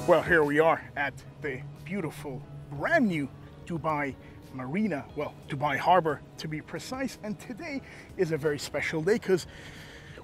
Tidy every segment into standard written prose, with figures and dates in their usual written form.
Well, here we are at the beautiful, brand new Dubai Marina, well, DubaiHarbour to be precise. And today is a very special day because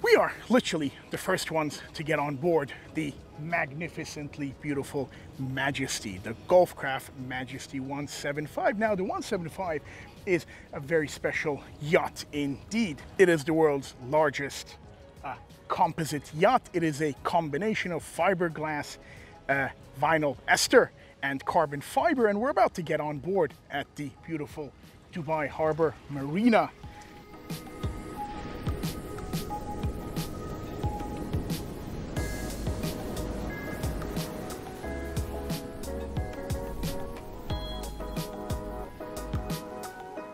we are literally the first ones to get on board the magnificently beautiful Majesty, the Gulf Craft Majesty 175. Now, the 175 is a very special yacht indeed. It is the world's largest composite yacht. It is a combination of fiberglass, vinyl ester and carbon fiber, and we're about to get on board at the beautiful DubaiHarbour Marina.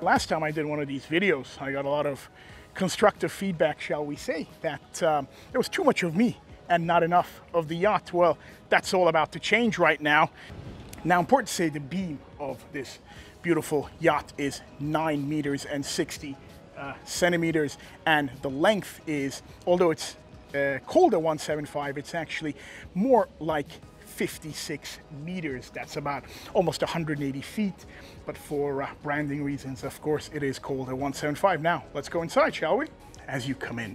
Last time I did one of these videos, I got a lot of constructive feedback, shall we say, that there was too much of me and not enough of the yacht. Well, that's all about to change right now. Now, important to say, the beam of this beautiful yacht is 9 meters and 60 centimeters, and the length is, although it's called a 175, it's actually more like 56 meters. That's about almost 180 feet, but for branding reasons, of course, it is called a 175. Now, let's go inside, shall we? As you come in,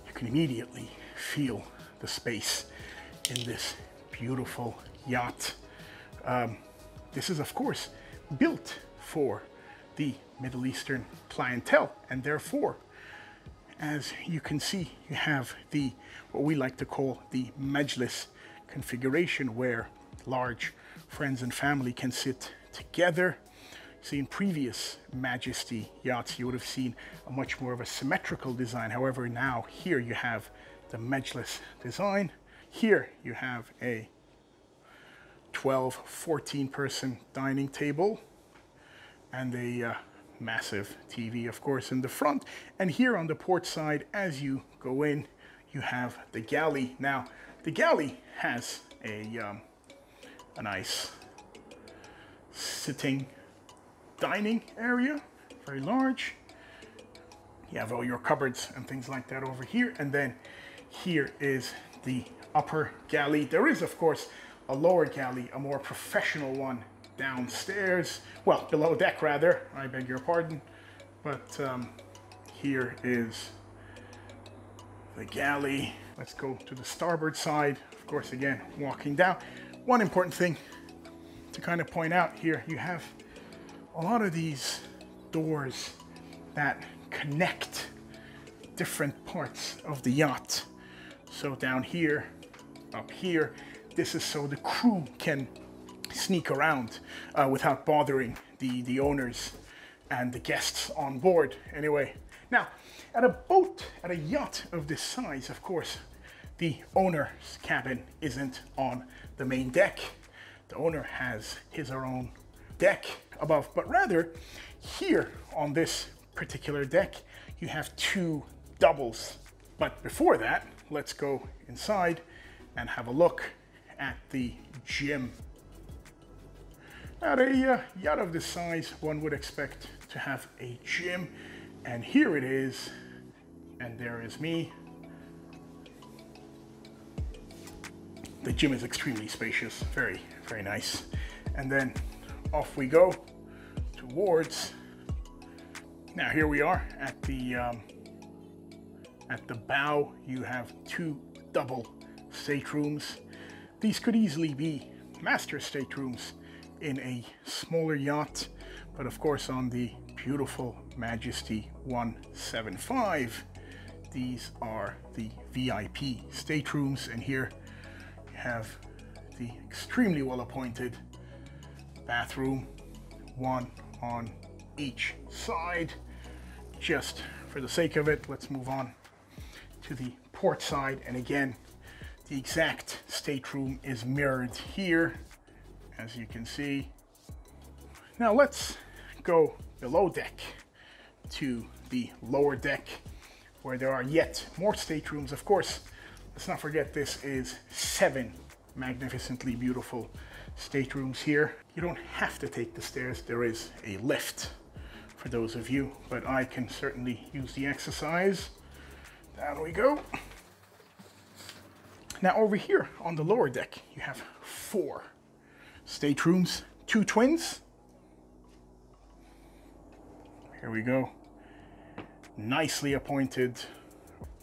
you can immediately feel the space in this beautiful yacht. This is, of course, built for the Middle Eastern clientele, and therefore, as you can see, you have the what we like to call the majlis configuration, where large friends and family can sit together. See, in previous Majesty yachts, you would have seen a much more of a symmetrical design. However, now here you have the majlis design. Here you have a 12, 14 person dining table and a massive TV, of course, in the front. And here on the port side, as you go in, you have the galley. Now, the galley has a nice sitting dining area, very large. You have all your cupboards and things like that over here. And then here is the upper galley. There is, of course, a lower galley, a more professional one downstairs. Well, below deck rather, I beg your pardon. But here is the galley. Let's go to the starboard side. Of course, again, walking down. One important thing to kind of point out here, you have a lot of these doors that connect different parts of the yacht. So down here, up here, this is so the crew can sneak around without bothering the owners and the guests on board. Anyway, now, at a yacht of this size, of course, the owner's cabin isn't on the main deck. The owner has his or her own deck above, but rather here on this particular deck, you have two doubles. But before that, let's go inside and have a look at the gym. At a yacht of this size, one would expect to have a gym, and here it is, and there is me. The gym is extremely spacious, very, very nice. And then off we go towards, now here we are at the bow. You have two double staterooms. These could easily be master staterooms in a smaller yacht, but of course on the beautiful Majesty 175, these are the VIP staterooms, and here you have the extremely well appointed bathroom, one on each side. Just for the sake of it, let's move on to the port side, and again, the exact stateroom is mirrored here, as you can see. Now let's go below deck to the lower deck, where there are yet more staterooms. Of course, let's not forget this is 7 magnificently beautiful staterooms here. You don't have to take the stairs. There is a lift for those of you, but I can certainly use the exercise. Down we go. Now over here on the lower deck, you have 4 staterooms, 2 twins. Here we go. Nicely appointed.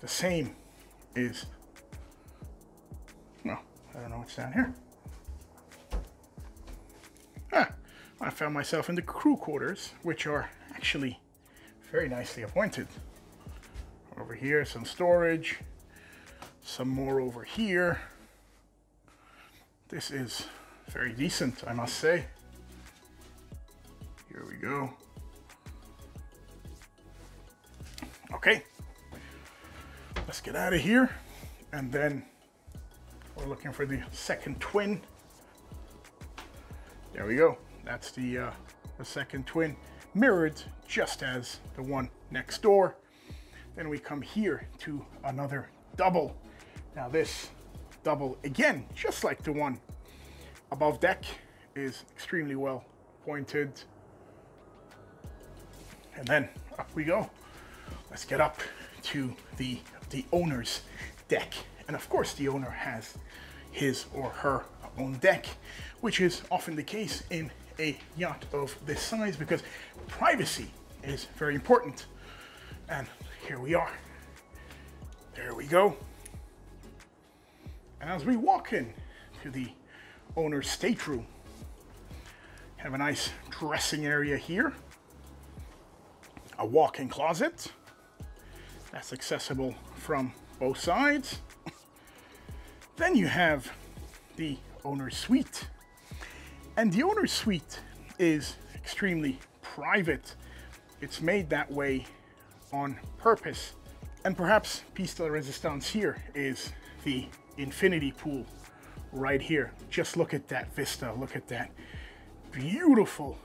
The same is, no, I don't know what's down here. I found myself in the crew quarters, which are actually very nicely appointed. Over here, some storage, some more over here. This is very decent, I must say. Here we go. Okay, let's get out of here, and then we're looking for the second twin. There we go. That's the second twin, mirrored just as the one next door. Then we come here to another double. Now this double, again, just like the one above deck, is extremely well pointed. And then up we go. Let's get up to the owner's deck. And of course the owner has his or her own deck, which is often the case in a yacht of this size, because privacy is very important. And here we are. There we go. And as we walk in to the owner's stateroom, have a nice dressing area here, a walk-in closet that's accessible from both sides. Then you have the owner's suite. And the owner's suite is extremely private. It's made that way on purpose. And perhaps piece de la resistance here is the infinity pool right here. Just look at that vista, look at that beautiful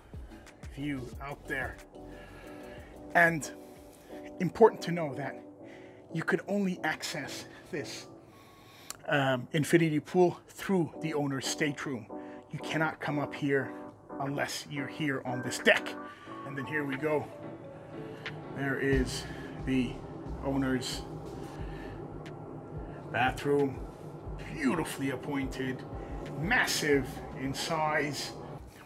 view out there. And important to know that you could only access this infinity pool through the owner's stateroom. You cannot come up here unless you're here on this deck. And then here we go. There is the owner's bathroom, beautifully appointed, massive in size.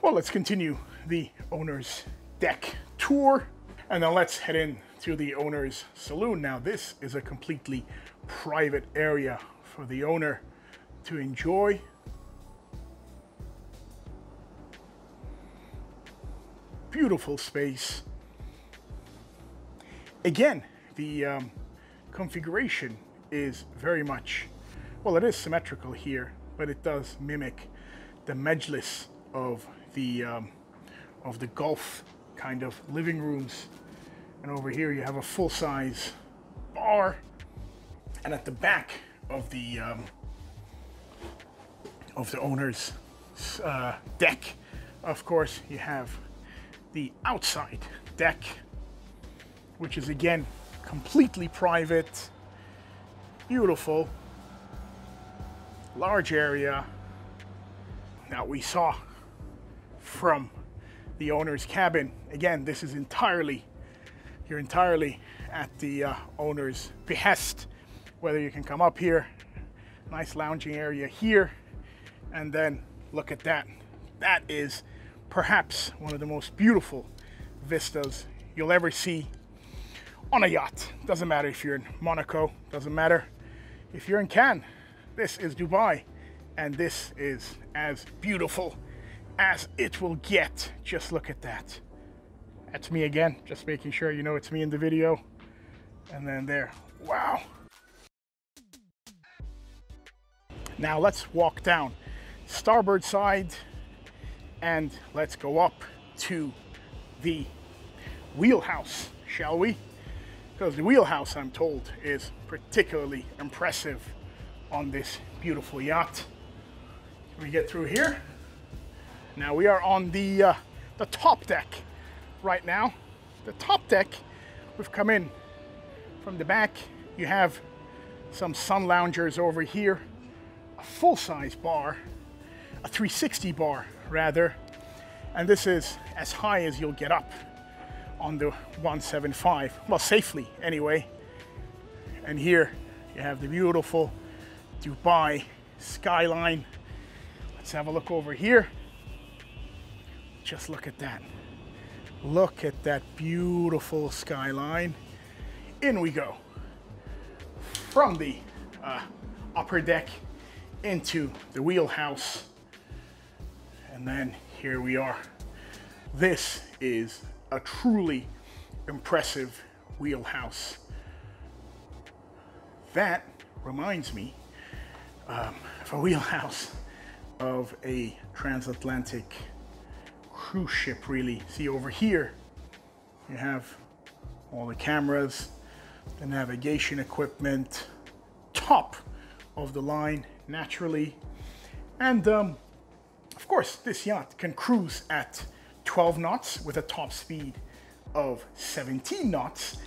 Well, let's continue the owner's deck tour, and then let's head in to the owner's saloon. Now this is a completely private area for the owner to enjoy. Beautiful space. Again, the configuration is very much, well, it is symmetrical here, but it does mimic the majlis of the Gulf kind of living rooms. And over here you have a full-size bar, and at the back of the owner's deck, of course, you have the outside deck, which is again completely private, beautiful, large area. Now we saw from the owner's cabin, again, this is entirely, you're entirely at the owner's behest, whether you can come up here, nice lounging area here, and then look at that. That is perhaps one of the most beautiful vistas you'll ever see on a yacht. Doesn't matter if you're in Monaco, doesn't matter if you're in Cannes. This is Dubai, and this is as beautiful as it will get. Just look at that. That's me again, just making sure you know it's me in the video. And then there, wow. Now let's walk down starboard side and let's go up to the wheelhouse, shall we? Because the wheelhouse, I'm told, is particularly impressive on this beautiful yacht. Can we get through here? Now we are on the top deck right now. The top deck, we've come in from the back. You have some sun loungers over here, a full-size bar, a 360 bar rather, and this is as high as you'll get up on the 175, well, safely anyway. And here you have the beautiful Dubai skyline. Let's have a look over here. Just look at that. Look at that beautiful skyline. In we go. From the upper deck into the wheelhouse. And then here we are. This is a truly impressive wheelhouse. That reminds me of a wheelhouse of a transatlantic cruise ship, really. See over here, you have all the cameras, the navigation equipment, top of the line, naturally. And of course, this yacht can cruise at 12 knots with a top speed of 17 knots.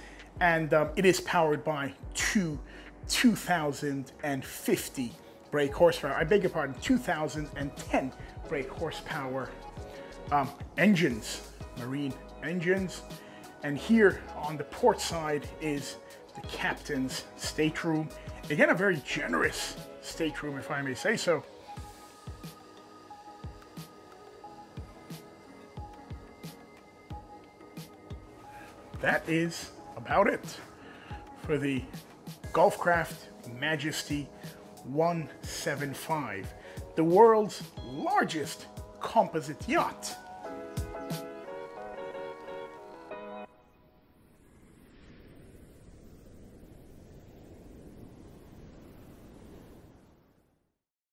And it is powered by two 2050 brake horsepower. I beg your pardon, 2010 brake horsepower engines, marine engines. And here on the port side is the captain's stateroom. Again, a very generous stateroom, if I may say so. That is about it for the Gulf Craft Majesty 175, the world's largest composite yacht.